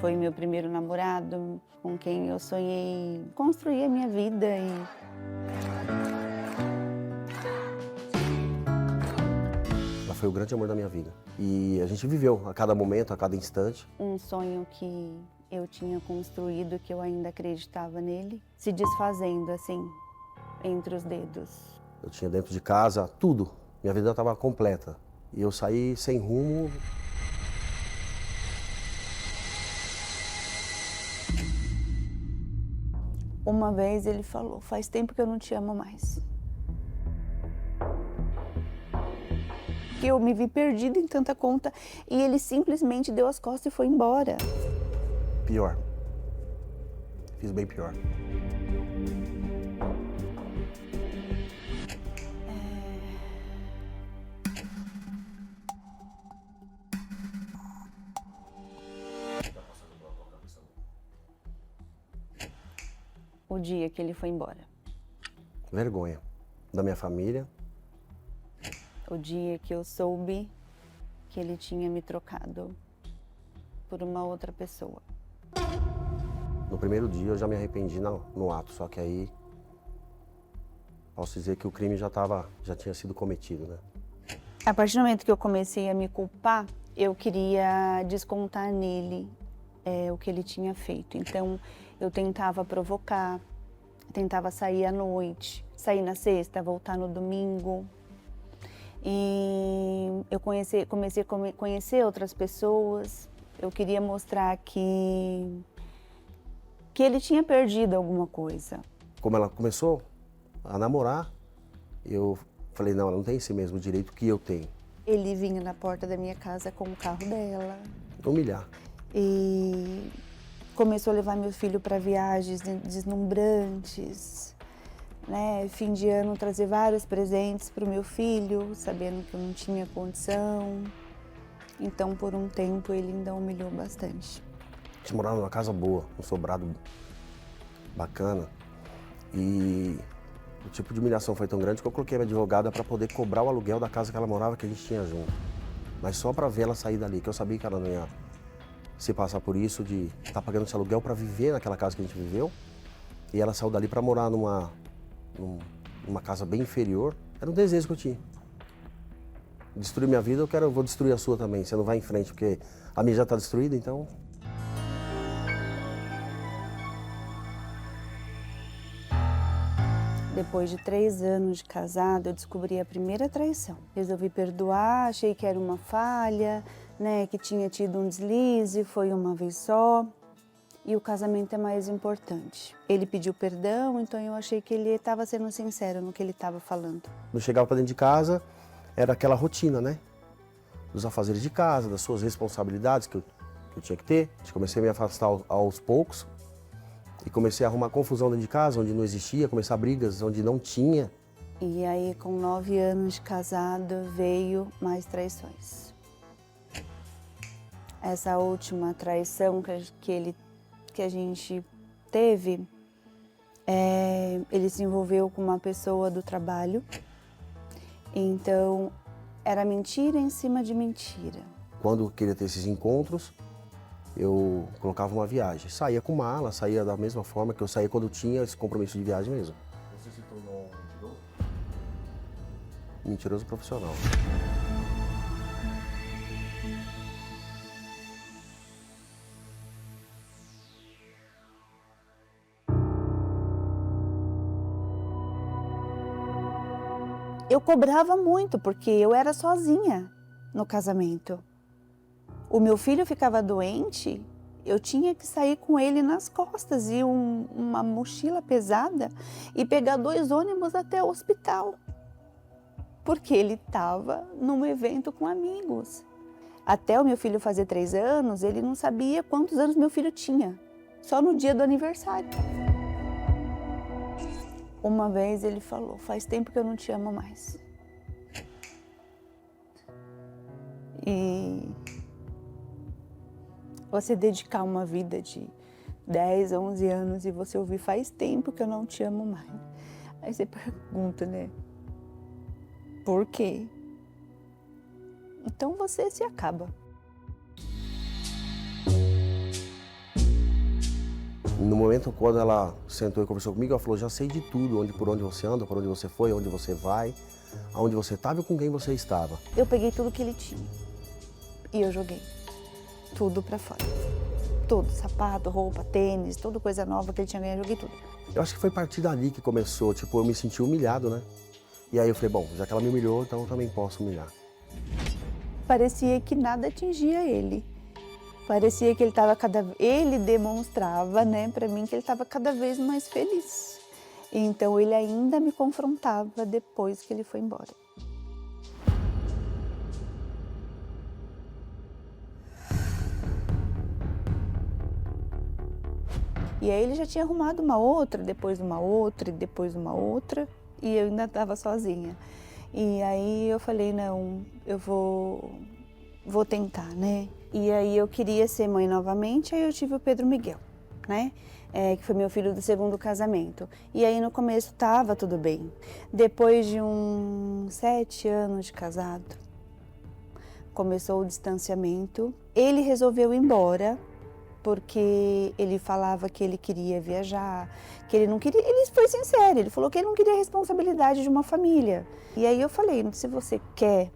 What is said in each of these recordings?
foi meu primeiro namorado, com quem eu sonhei construir a minha vida. Ela foi o grande amor da minha vida. E a gente viveu a cada momento, a cada instante. Um sonho que eu tinha construído, que eu ainda acreditava nele, se desfazendo assim, entre os dedos. Eu tinha dentro de casa tudo. Minha vida estava completa. E eu saí sem rumo. Uma vez ele falou: faz tempo que eu não te amo mais. Que eu me vi perdida em tanta conta e ele simplesmente deu as costas e foi embora. Pior. Fiz bem pior. O dia que ele foi embora. Vergonha da minha família. O dia que eu soube que ele tinha me trocado por uma outra pessoa. No primeiro dia eu já me arrependi no ato, só que aí posso dizer que o crime já tinha sido cometido, né? A partir do momento que eu comecei a me culpar, eu queria descontar nele o que ele tinha feito. Então eu tentava provocar, tentava sair à noite, sair na sexta, voltar no domingo. E eu comecei a conhecer outras pessoas. Eu queria mostrar que ele tinha perdido alguma coisa. Como ela começou a namorar, eu falei, não, ela não tem esse mesmo direito que eu tenho. Ele vinha na porta da minha casa com o carro dela. Humilhar. E começou a levar meu filho para viagens deslumbrantes, né? Fim de ano, trazer vários presentes para o meu filho, sabendo que eu não tinha condição. Então, por um tempo, ele ainda humilhou bastante. A gente morava numa casa boa, um sobrado bacana. E o tipo de humilhação foi tão grande que eu coloquei a minha advogada para poder cobrar o aluguel da casa que ela morava, que a gente tinha junto. Mas só para ver ela sair dali, que eu sabia que ela não ia se passar por isso, de estar pagando esse aluguel para viver naquela casa que a gente viveu. E ela saiu dali para morar numa casa bem inferior. Era um desejo que eu tinha. Destruir minha vida, eu vou destruir a sua também. Você não vai em frente, porque a minha já está destruída, então... Depois de 3 anos de casado, eu descobri a primeira traição. Resolvi perdoar, achei que era uma falha, né, que tinha tido um deslize, foi uma vez só. E o casamento é mais importante. Ele pediu perdão, então eu achei que ele estava sendo sincero no que ele estava falando. Eu chegava para dentro de casa, era aquela rotina, né? Dos afazeres de casa, das suas responsabilidades que eu tinha que ter. Comecei a me afastar aos poucos. E comecei a arrumar confusão dentro de casa, onde não existia, começar brigas onde não tinha. E aí, com 9 anos de casado, veio mais traições. Essa última traição que a gente teve, ele se envolveu com uma pessoa do trabalho. Então, era mentira em cima de mentira. Quando eu queria ter esses encontros, eu colocava uma viagem. Saía com mala, saía da mesma forma que eu saía quando tinha esse compromisso de viagem mesmo. Você se tornou um mentiroso? Mentiroso profissional. Eu cobrava muito, porque eu era sozinha no casamento. O meu filho ficava doente, eu tinha que sair com ele nas costas e uma mochila pesada e pegar 2 ônibus até o hospital. Porque ele estava num evento com amigos. Até o meu filho fazer 3 anos, ele não sabia quantos anos meu filho tinha. Só no dia do aniversário. Uma vez ele falou: faz tempo que eu não te amo mais. E você dedicar uma vida de 10, 11 anos e você ouvir: faz tempo que eu não te amo mais. Aí você pergunta, né? Por quê? Então você se acaba. No momento quando ela sentou e conversou comigo, ela falou, já sei de tudo, por onde você anda, por onde você foi, onde você vai, aonde você estava e com quem você estava. Eu peguei tudo que ele tinha e eu joguei tudo pra fora. Tudo, sapato, roupa, tênis, toda coisa nova que ele tinha ganhado, eu joguei tudo. Eu acho que foi a partir dali que começou, tipo, eu me senti humilhado, né? E aí eu falei, bom, já que ela me humilhou, então eu também posso humilhar. Parecia que nada atingia ele. Parecia que ele demonstrava, né, para mim que ele estava cada vez mais feliz. Então ele ainda me confrontava depois que ele foi embora. E aí ele já tinha arrumado uma outra, depois uma outra, e depois uma outra, e eu ainda estava sozinha. E aí eu falei, não, eu vou tentar, né? E aí eu queria ser mãe novamente, aí eu tive o Pedro Miguel, né? Que foi meu filho do segundo casamento. E aí no começo tava tudo bem. Depois de uns 7 anos de casado, começou o distanciamento. Ele resolveu ir embora, porque ele falava que ele queria viajar, que ele não queria, ele foi sincero, ele falou que ele não queria a responsabilidade de uma família. E aí eu falei, se você quer,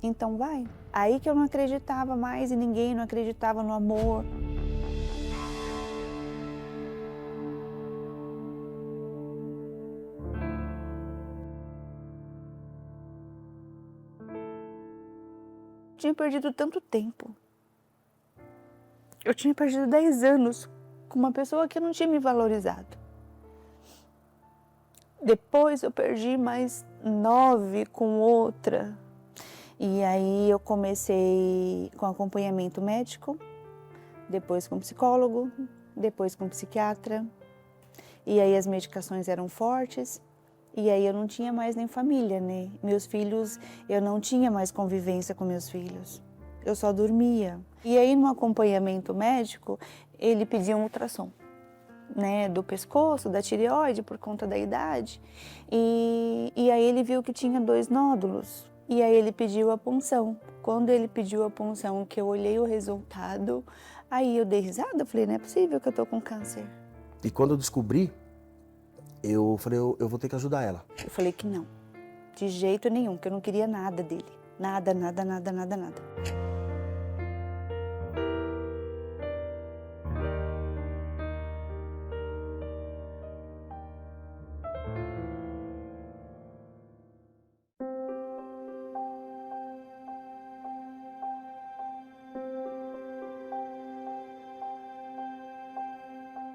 então vai. Aí que eu não acreditava mais em ninguém, não acreditava no amor. Eu tinha perdido tanto tempo. Eu tinha perdido 10 anos com uma pessoa que não tinha me valorizado. Depois eu perdi mais 9 com outra. E aí eu comecei com acompanhamento médico, depois com psicólogo, depois com psiquiatra. E aí as medicações eram fortes. E aí eu não tinha mais nem família, né? Meus filhos, eu não tinha mais convivência com meus filhos. Eu só dormia. E aí no acompanhamento médico, ele pedia um ultrassom, né, do pescoço, da tireoide, por conta da idade. E aí ele viu que tinha 2 nódulos. E aí ele pediu a punção. Quando ele pediu a punção, que eu olhei o resultado, aí eu dei risada, eu falei, não é possível que eu tô com câncer. E quando eu descobri, eu falei, eu vou ter que ajudar ela. Eu falei que não, de jeito nenhum, que eu não queria nada dele. Nada, nada, nada, nada, nada.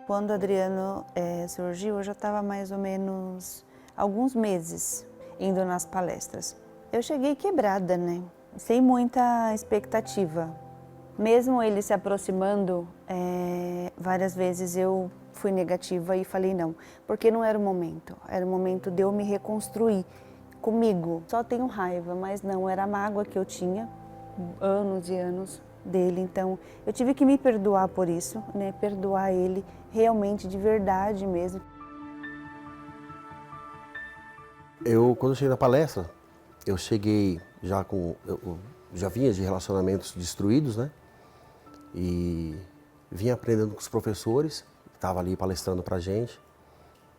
Quando o Adriano surgiu, eu já estava mais ou menos alguns meses indo nas palestras. Eu cheguei quebrada, né? Sem muita expectativa. Mesmo ele se aproximando, várias vezes eu fui negativa e falei não, porque não era o momento. Era o momento de eu me reconstruir comigo. Só tenho raiva, mas não, era a mágoa que eu tinha, anos e anos dele. Então eu tive que me perdoar por isso, né? Perdoar ele realmente, de verdade mesmo. Quando eu cheguei na palestra, eu cheguei já eu já vinha de relacionamentos destruídos, né? E vinha aprendendo com os professores, que estavam ali palestrando pra gente.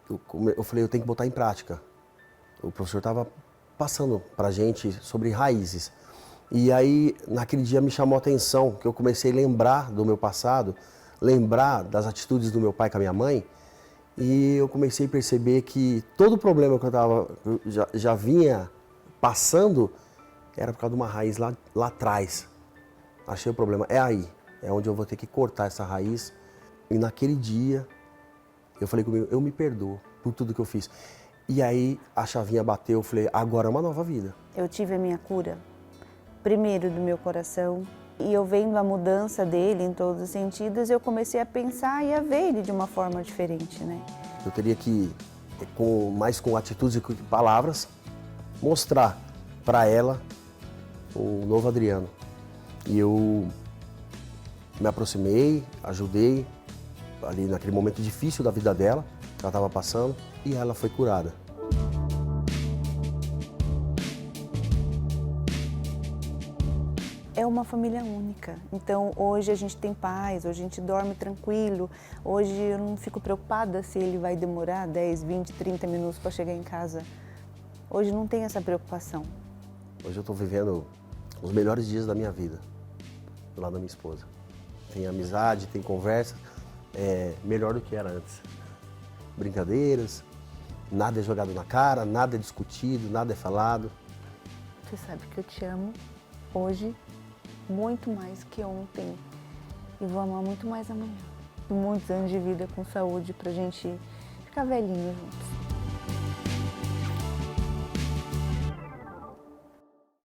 Eu falei, eu tenho que botar em prática. O professor estava passando pra gente sobre raízes. E aí, naquele dia me chamou a atenção, que eu comecei a lembrar do meu passado, lembrar das atitudes do meu pai com a minha mãe, e eu comecei a perceber que todo o problema que eu já vinha passando era por causa de uma raiz lá atrás. Achei o problema, é aí, é onde eu vou ter que cortar essa raiz. E naquele dia, eu falei comigo, eu me perdoo por tudo que eu fiz. E aí a chavinha bateu, eu falei, agora é uma nova vida. Eu tive a minha cura, primeiro do meu coração, e eu vendo a mudança dele em todos os sentidos, eu comecei a pensar e a ver ele de uma forma diferente, né? Eu teria que, mais com atitudes e com palavras, mostrar para ela o novo Adriano. E eu me aproximei, ajudei, ali naquele momento difícil da vida dela, que ela estava passando, e ela foi curada. é uma família única. Então hoje a gente tem paz, hoje a gente dorme tranquilo, hoje eu não fico preocupada se ele vai demorar 10, 20, 30 minutos para chegar em casa. Hoje não tem essa preocupação. Hoje eu estou vivendo os melhores dias da minha vida, do lado da minha esposa. Tem amizade, tem conversa, melhor do que era antes. Brincadeiras, nada é jogado na cara, nada é discutido, nada é falado. Você sabe que eu te amo hoje muito mais que ontem e vou amar muito mais amanhã. Muitos anos de vida com saúde pra gente ficar velhinho juntos.